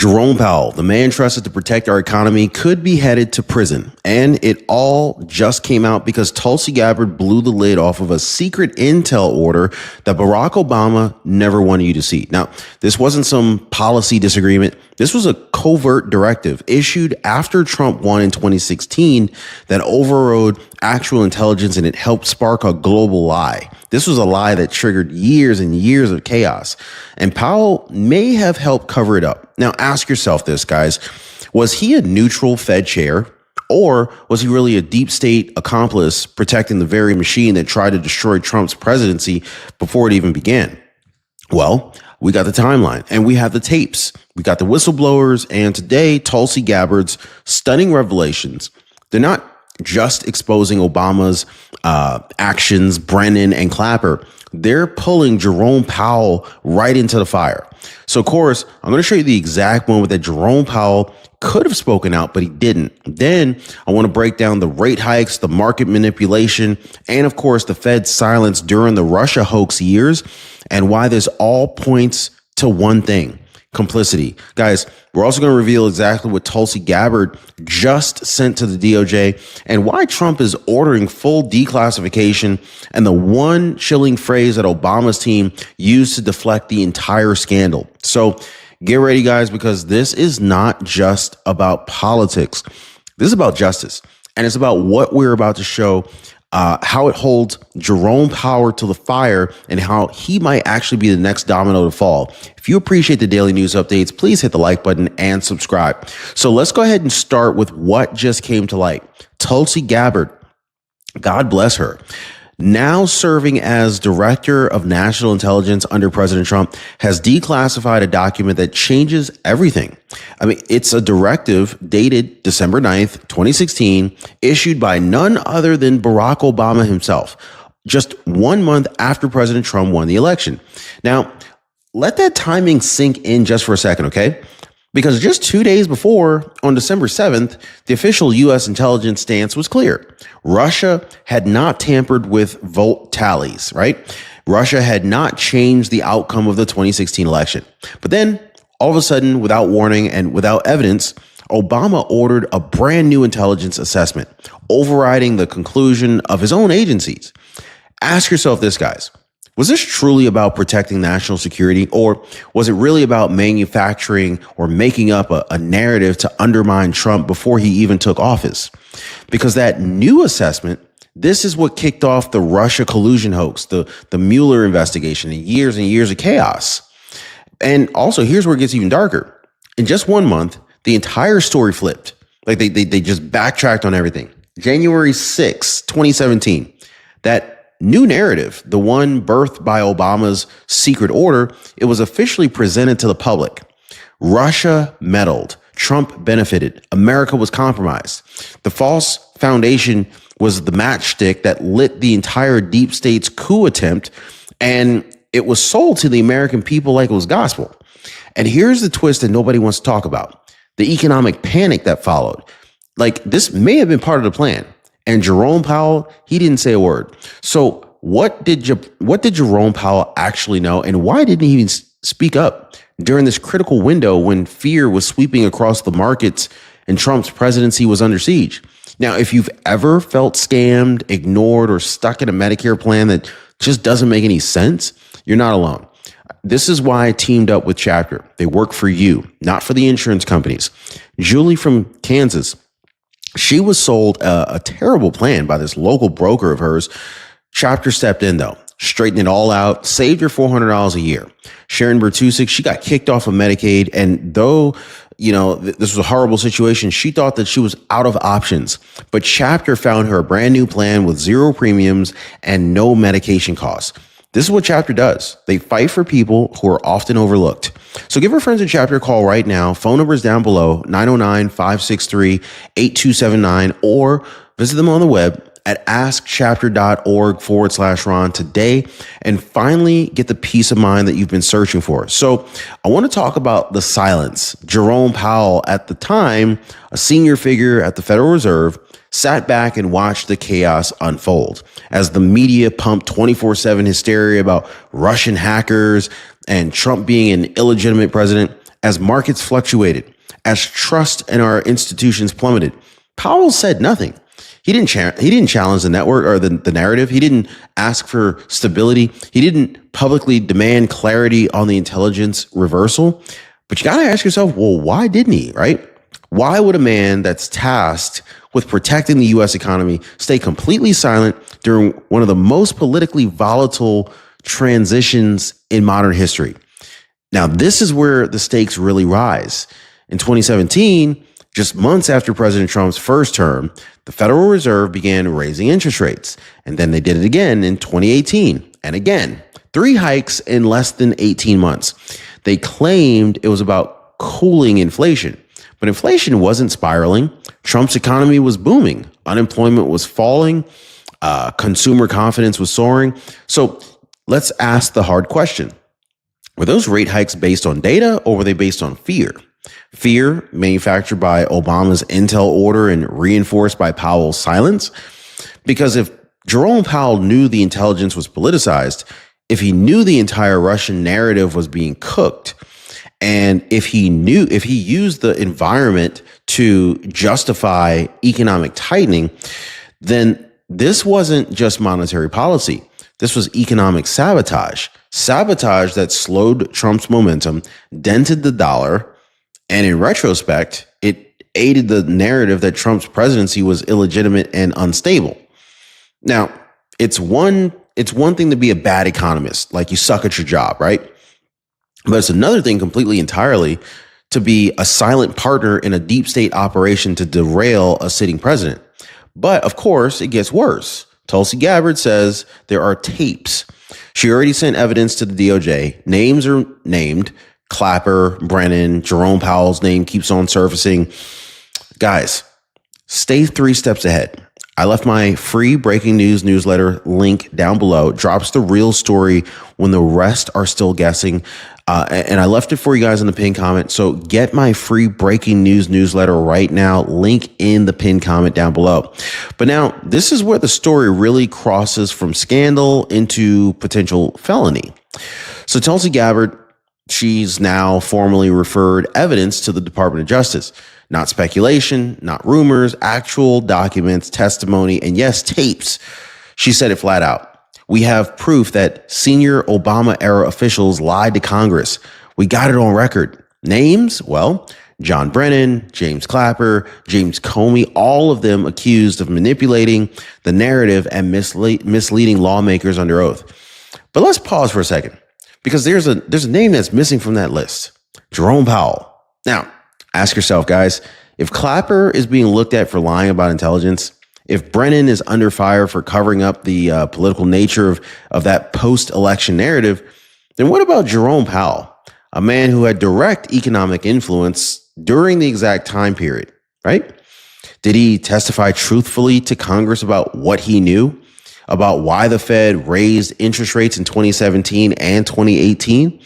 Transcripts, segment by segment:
Jerome Powell, the man trusted to protect our economy, could be headed to prison. And it all just came out because Tulsi Gabbard blew the lid off of a secret intel order that Barack Obama never wanted you to see. Now, this wasn't some policy disagreement. This was a covert directive issued after Trump won in 2016 that overrode actual intelligence, and it helped spark a global lie. This was a lie that triggered years and years of chaos, and Powell may have helped cover it up. Now, ask yourself this, guys. Was he a neutral Fed chair, or was he really a deep state accomplice protecting the very machine that tried to destroy Trump's presidency before it even began? Well, we got the timeline and we have the tapes. We got the whistleblowers, and today, Tulsi Gabbard's stunning revelations. They're not just exposing Obama's actions, Brennan and Clapper. They're pulling Jerome Powell right into the fire. So, of course, I'm going to show you the exact moment that Jerome Powell could have spoken out, but he didn't. Then I want to break down the rate hikes, the market manipulation, and, of course, the Fed's silence during the Russia hoax years, and why this all points to one thing: complicity. Guys, we're also going to reveal exactly what Tulsi Gabbard just sent to the DOJ and why Trump is ordering full declassification, and the one chilling phrase that Obama's team used to deflect the entire scandal. So get ready, guys, because this is not just about politics. This is about justice, and it's about what we're about to show, how it holds Jerome Powell to the fire, and how he might actually be the next domino to fall. If you appreciate the daily news updates, please hit the like button and subscribe. So let's go ahead and start with what just came to light. Tulsi Gabbard, God bless her, now serving as Director of National Intelligence under President Trump, has declassified a document that changes everything. I mean, it's a directive dated December 9th, 2016, issued by none other than Barack Obama himself, just 1 month after President Trump won the election. Now, let that timing sink in just for a second, okay? Because just 2 days before, on December 7th, the official U.S. intelligence stance was clear. Russia had not tampered with vote tallies, right? Russia had not changed the outcome of the 2016 election. But then, all of a sudden, without warning and without evidence, Obama ordered a brand new intelligence assessment, overriding the conclusion of his own agencies. Ask yourself this, guys. Was this truly about protecting national security, or was it really about manufacturing or making up a narrative to undermine Trump before he even took office? Because that new assessment, this is what kicked off the Russia collusion hoax, the Mueller investigation, and years of chaos. And also, here's where it gets even darker. In just 1 month, the entire story flipped. Like they just backtracked on everything. January 6, 2017, that new narrative, the one birthed by Obama's secret order, it was officially presented to the public. Russia meddled. Trump benefited. America was compromised. The false foundation was the matchstick that lit the entire deep state's coup attempt, and it was sold to the American people like it was gospel. And here's the twist that nobody wants to talk about: the economic panic that followed. Like, this may have been part of the plan. And Jerome Powell, he didn't say a word. So what did Jerome Powell actually know, and why didn't he even speak up during this critical window when fear was sweeping across the markets and Trump's presidency was under siege? Now, if you've ever felt scammed, ignored, or stuck in a Medicare plan that just doesn't make any sense, you're not alone. This is why I teamed up with Chapter. They work for you, not for the insurance companies. Julie from Kansas, she was sold a terrible plan by this local broker of hers. Chapter stepped in, though, straightened it all out, saved her $400 a year. Sharon Bertusik, she got kicked off of Medicaid. And though, this was a horrible situation, she thought that she was out of options. But Chapter found her a brand new plan with zero premiums and no medication costs. This is what Chapter does. They fight for people who are often overlooked. So give our friends at Chapter a call right now. Phone number is down below, 909-563-8279, or visit them on the web at askchapter.org/Ron today, and finally get the peace of mind that you've been searching for. So I want to talk about the silence. Jerome Powell, at the time, a senior figure at the Federal Reserve, sat back and watched the chaos unfold as the media pumped 24/7 hysteria about Russian hackers and Trump being an illegitimate president. as markets fluctuated, as trust in our institutions plummeted. Powell said nothing. He didn't challenge the network or the narrative. He didn't ask for stability. He didn't publicly demand clarity on the intelligence reversal. But you got to ask yourself, well, why didn't he, right? Why would a man that's tasked with protecting the U.S. economy stay completely silent during one of the most politically volatile transitions in modern history? Now, this is where the stakes really rise. In 2017, just months after President Trump's first term, the Federal Reserve began raising interest rates. And then they did it again in 2018. And again, 3 hikes in less than 18 months. They claimed it was about cooling inflation. But inflation wasn't spiraling. Trump's economy was booming. Unemployment was falling. Consumer confidence was soaring. So let's ask the hard question. Were those rate hikes based on data or were they based on fear? Fear manufactured by Obama's intel order and reinforced by Powell's silence? Because if Jerome Powell knew the intelligence was politicized, if he knew the entire Russian narrative was being cooked, and if he used the environment to justify economic tightening, then this wasn't just monetary policy. This was economic sabotage. Sabotage that slowed Trump's momentum, dented the dollar, and in retrospect, it aided the narrative that Trump's presidency was illegitimate and unstable. Now, it's one thing to be a bad economist, like you suck at your job, right? But it's another thing completely entirely to be a silent partner in a deep state operation to derail a sitting president. But of course, it gets worse. Tulsi Gabbard says there are tapes. She already sent evidence to the DOJ. Names are named. Clapper, Brennan, Jerome Powell's name keeps on surfacing. Guys, stay 3 steps ahead. I left my free breaking news newsletter link down below. It drops the real story when the rest are still guessing. And I left it for you guys in the pinned comment. So get my free breaking news newsletter right now. Link in the pinned comment down below. But now this is where the story really crosses from scandal into potential felony. So Tulsi Gabbard, she's now formally referred evidence to the Department of Justice. Not speculation, not rumors, actual documents, testimony, and yes, tapes. She said it flat out. We have proof that senior Obama-era officials lied to Congress. We got it on record. Names? Well, John Brennan, James Clapper, James Comey, all of them accused of manipulating the narrative and misleading lawmakers under oath. But let's pause for a second, because there's a name that's missing from that list. Jerome Powell. Now, ask yourself, guys, if Clapper is being looked at for lying about intelligence, if Brennan is under fire for covering up the political nature of that post-election narrative, then what about Jerome Powell, a man who had direct economic influence during the exact time period, right? Did he testify truthfully to Congress about what he knew, about why the Fed raised interest rates in 2017 and 2018,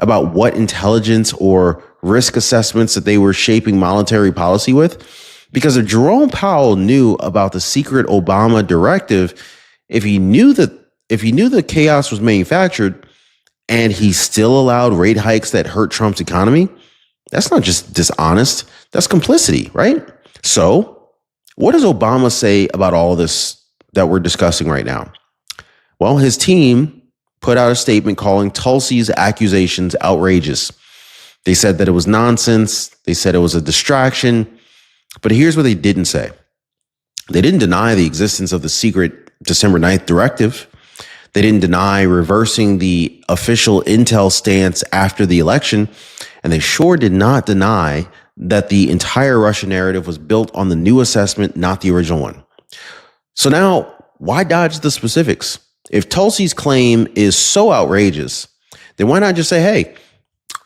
about what intelligence or risk assessments that they were shaping monetary policy with? Because if Jerome Powell knew about the secret Obama directive, if he knew the chaos was manufactured and he still allowed rate hikes that hurt Trump's economy, that's not just dishonest, that's complicity, right? So what does Obama say about all of this that we're discussing right now? Well, his team put out a statement calling Tulsi's accusations outrageous. They said that it was nonsense. They said it was a distraction. But here's what they didn't say. They didn't deny the existence of the secret December 9th directive. They didn't deny reversing the official intel stance after the election. And they sure did not deny that the entire Russia narrative was built on the new assessment, not the original one. So now, why dodge the specifics? If Tulsi's claim is so outrageous, then why not just say, hey,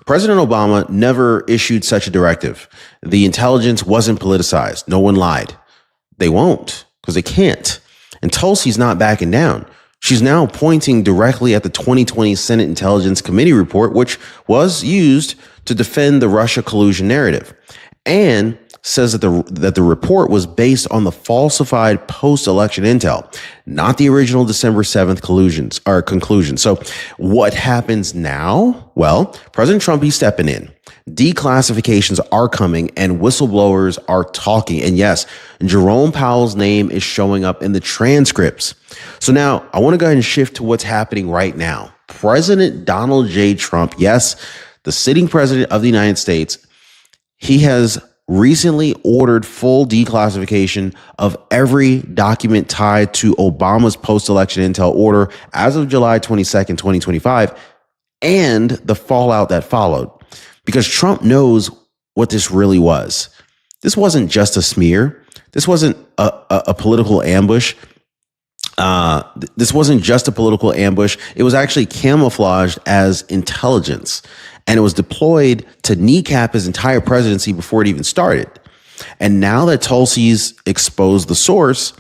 President Obama never issued such a directive. The intelligence wasn't politicized. No one lied. They won't, because they can't. And Tulsi's not backing down. She's now pointing directly at the 2020 Senate Intelligence Committee report, which was used to defend the Russia collusion narrative, and says that the report was based on the falsified post-election intel, not the original December 7th conclusion. So what happens now? Well, President Trump, he's stepping in. Declassifications are coming and whistleblowers are talking. And yes, Jerome Powell's name is showing up in the transcripts. So now I want to go ahead and shift to what's happening right now. President Donald J. Trump, yes, the sitting president of the United States, he has recently ordered full declassification of every document tied to Obama's post-election intel order as of July 22nd, 2025, and the fallout that followed. Because Trump knows what this really was. This wasn't just a smear. This wasn't a political ambush. This wasn't just a political ambush. It was actually camouflaged as intelligence. And it was deployed to kneecap his entire presidency before it even started. And now that Tulsi's exposed the source,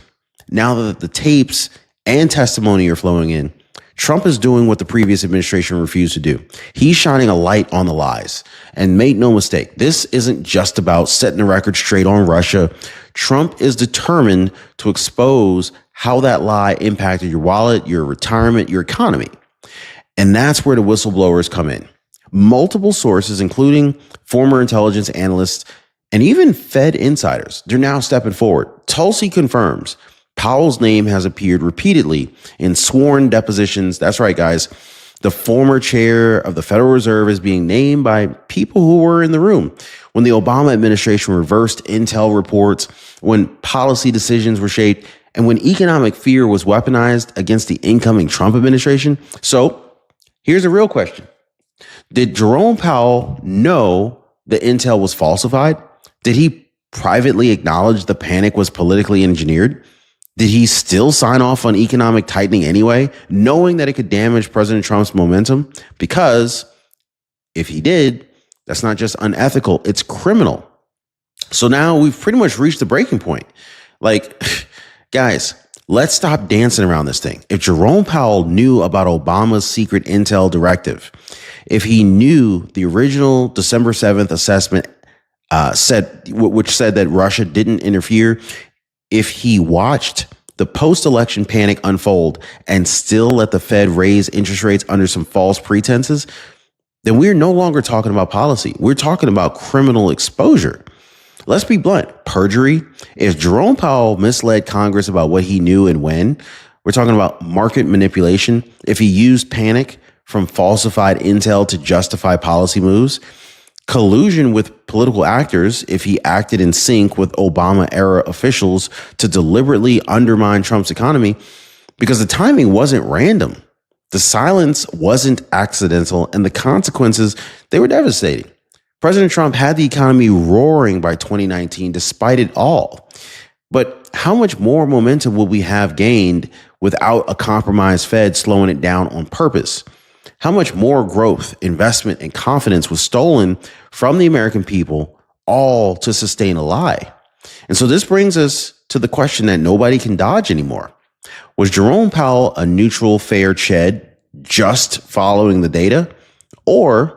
now that the tapes and testimony are flowing in, Trump is doing what the previous administration refused to do. He's shining a light on the lies. And make no mistake, this isn't just about setting the record straight on Russia. Trump is determined to expose how that lie impacted your wallet, your retirement, your economy. And that's where the whistleblowers come in. Multiple sources, including former intelligence analysts and even Fed insiders, they're now stepping forward. Tulsi confirms Powell's name has appeared repeatedly in sworn depositions. That's right, guys. The former chair of the Federal Reserve is being named by people who were in the room when the Obama administration reversed intel reports, when policy decisions were shaped, and when economic fear was weaponized against the incoming Trump administration. So here's a real question. Did Jerome Powell know the intel was falsified? Did he privately acknowledge the panic was politically engineered? Did he still sign off on economic tightening anyway, knowing that it could damage President Trump's momentum? Because if he did, that's not just unethical, it's criminal. So now we've pretty much reached the breaking point. Like, guys, let's stop dancing around this thing. If Jerome Powell knew about Obama's secret intel directive, if he knew the original December 7th assessment which said that Russia didn't interfere, if he watched the post-election panic unfold and still let the Fed raise interest rates under some false pretenses, then we're no longer talking about policy. We're talking about criminal exposure. Let's be blunt. Perjury. If Jerome Powell misled Congress about what he knew and when, we're talking about market manipulation. If he used panic from falsified intel to justify policy moves, collusion with political actors, if he acted in sync with Obama-era officials to deliberately undermine Trump's economy, because the timing wasn't random. The silence wasn't accidental, and the consequences, they were devastating. President Trump had the economy roaring by 2019 despite it all. But how much more momentum will we have gained without a compromised Fed slowing it down on purpose? How much more growth, investment, and confidence was stolen from the American people, all to sustain a lie? And so this brings us to the question that nobody can dodge anymore. Was Jerome Powell a neutral, fair Ched just following the data? Or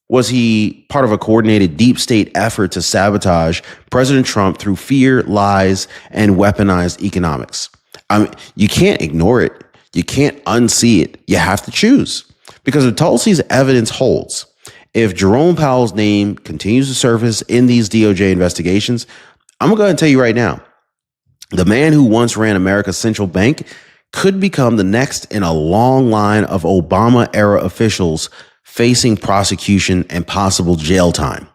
was he part of a coordinated deep state effort to sabotage President Trump through fear, lies, and weaponized economics? I mean, you can't ignore it. You can't unsee it. You have to choose. Because if Tulsi's evidence holds, if Jerome Powell's name continues to surface in these DOJ investigations, I'm going to go ahead and tell you right now, the man who once ran America's central bank could become the next in a long line of Obama-era officials facing prosecution and possible jail time.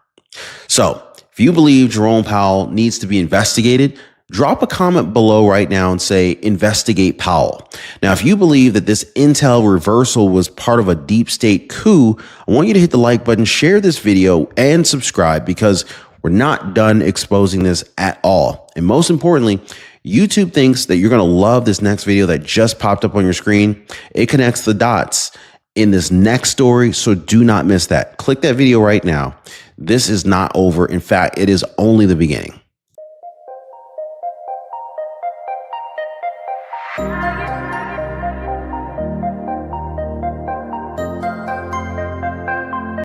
So if you believe Jerome Powell needs to be investigated, drop a comment below right now and say, investigate Powell. Now, if you believe that this intel reversal was part of a deep state coup, I want you to hit the like button, share this video, and subscribe, because we're not done exposing this at all. And most importantly, YouTube thinks that you're going to love this next video that just popped up on your screen. It connects the dots in this next story, so do not miss that. Click that video right now. This is not over. In fact, it is only the beginning.